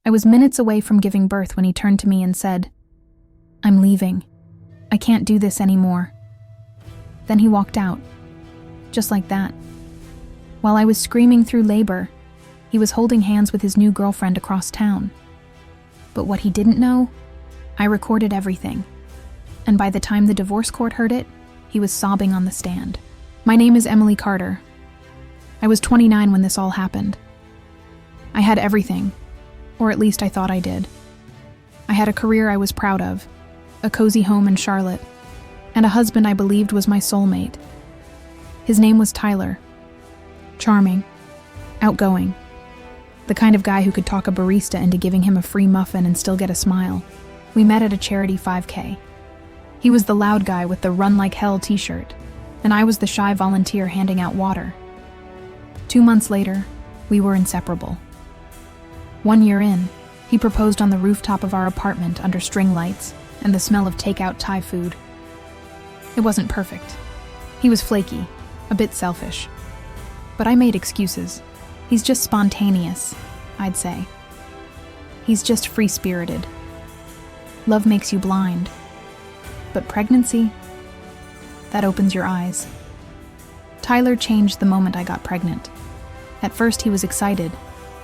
I was minutes away from giving birth when he turned to me and said, "I'm leaving. I can't do this anymore." Then he walked out, just like that. While I was screaming through labor, he was holding hands with his new girlfriend across town. But what he didn't know, I recorded everything. And by the time the divorce court heard it, he was sobbing on the stand. My name is Emily Carter. I was 29 when this all happened. I had everything, or at least I thought I did. I had a career I was proud of, a cozy home in Charlotte, and a husband I believed was my soulmate. His name was Tyler. Charming, outgoing, the kind of guy who could talk a barista into giving him a free muffin and still get a smile. We met at a charity 5K. He was the loud guy with the Run Like Hell t-shirt, and I was the shy volunteer handing out water. 2 months later, we were inseparable. 1 year in, he proposed on the rooftop of our apartment under string lights and the smell of takeout Thai food. It wasn't perfect. He was flaky, a bit selfish. But I made excuses. He's just spontaneous, I'd say. He's just free-spirited. Love makes you blind. But pregnancy? That opens your eyes. Tyler changed the moment I got pregnant. At first he was excited,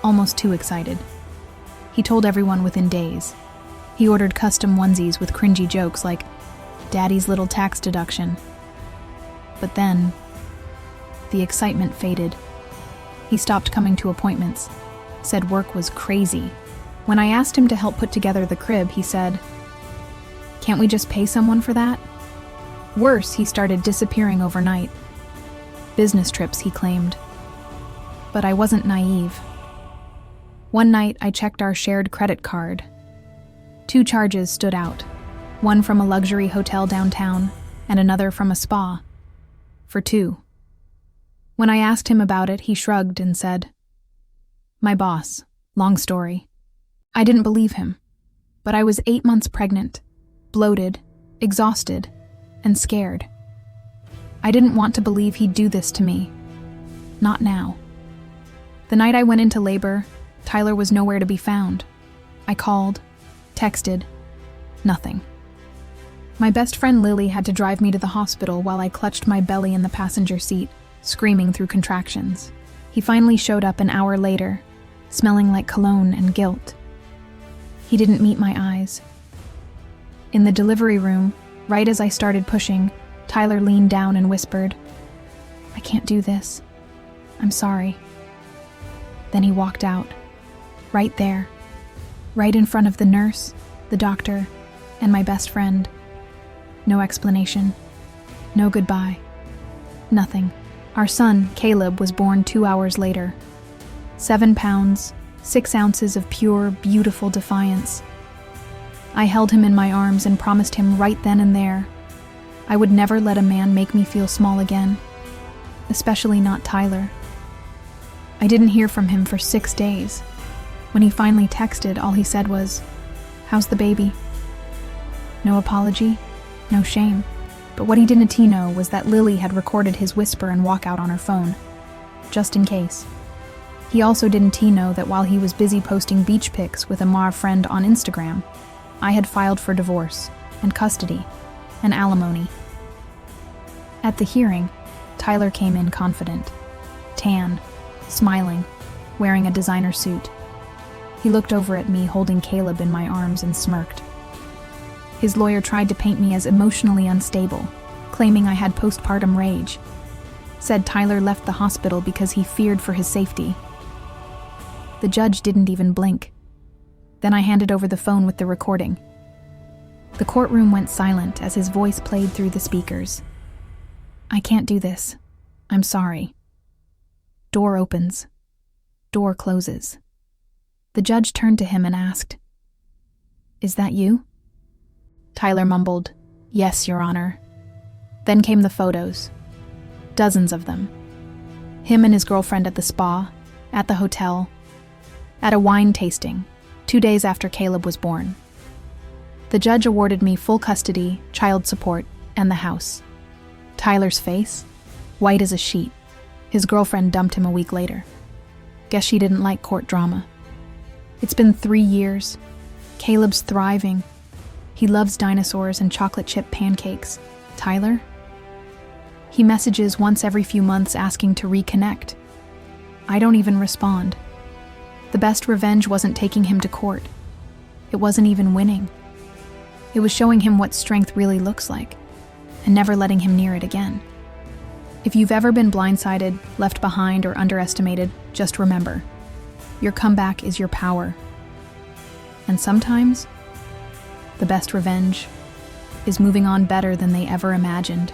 almost too excited. He told everyone within days. He ordered custom onesies with cringy jokes like, "Daddy's little tax deduction." But then, the excitement faded. He stopped coming to appointments, said work was crazy. When I asked him to help put together the crib, he said, "Can't we just pay someone for that?" Worse, he started disappearing overnight. Business trips, he claimed. But I wasn't naive. One night, I checked our shared credit card. 2 charges stood out, one from a luxury hotel downtown and another from a spa. For 2. When I asked him about it, he shrugged and said, "My boss, long story." I didn't believe him, but I was 8 months pregnant, bloated, exhausted, and scared. I didn't want to believe he'd do this to me. Not now. The night I went into labor, Tyler was nowhere to be found. I called, texted, nothing. My best friend Lily had to drive me to the hospital while I clutched my belly in the passenger seat, screaming through contractions. He finally showed up an hour later, smelling like cologne and guilt. He didn't meet my eyes. In the delivery room, right as I started pushing, Tyler leaned down and whispered, "I can't do this. I'm sorry." Then he walked out, right there, right in front of the nurse, the doctor, and my best friend. No explanation, no goodbye, nothing. Our son, Caleb, was born 2 hours later. 7 pounds, 6 ounces of pure, beautiful defiance. I held him in my arms and promised him right then and there, I would never let a man make me feel small again, especially not Tyler. I didn't hear from him for 6 days. When he finally texted, all he said was, "How's the baby?" No apology, no shame. But what he didn't know was that Lily had recorded his whisper and walkout on her phone, just in case. He also didn't know that while he was busy posting beach pics with a Mar friend on Instagram, I had filed for divorce and custody and alimony. At the hearing, Tyler came in confident, tan, smiling, wearing a designer suit. He looked over at me holding Caleb in my arms and smirked. His lawyer tried to paint me as emotionally unstable, claiming I had postpartum rage. Said Tyler left the hospital because he feared for his safety. The judge didn't even blink. Then I handed over the phone with the recording. The courtroom went silent as his voice played through the speakers. "I can't do this. I'm sorry." Door opens. Door closes. The judge turned to him and asked, "Is that you?" Tyler mumbled, "Yes, Your Honor." Then came the photos. Dozens of them. Him and his girlfriend at the spa, at the hotel, at a wine tasting, 2 days after Caleb was born. The judge awarded me full custody, child support, and the house. Tyler's face, white as a sheet. His girlfriend dumped him a week later. Guess she didn't like court drama. It's been 3 years. Caleb's thriving. He loves dinosaurs and chocolate chip pancakes. Tyler? He messages once every few months asking to reconnect. I don't even respond. The best revenge wasn't taking him to court. It wasn't even winning. It was showing him what strength really looks like, and never letting him near it again. If you've ever been blindsided, left behind, or underestimated, just remember, your comeback is your power. And sometimes, the best revenge is moving on better than they ever imagined.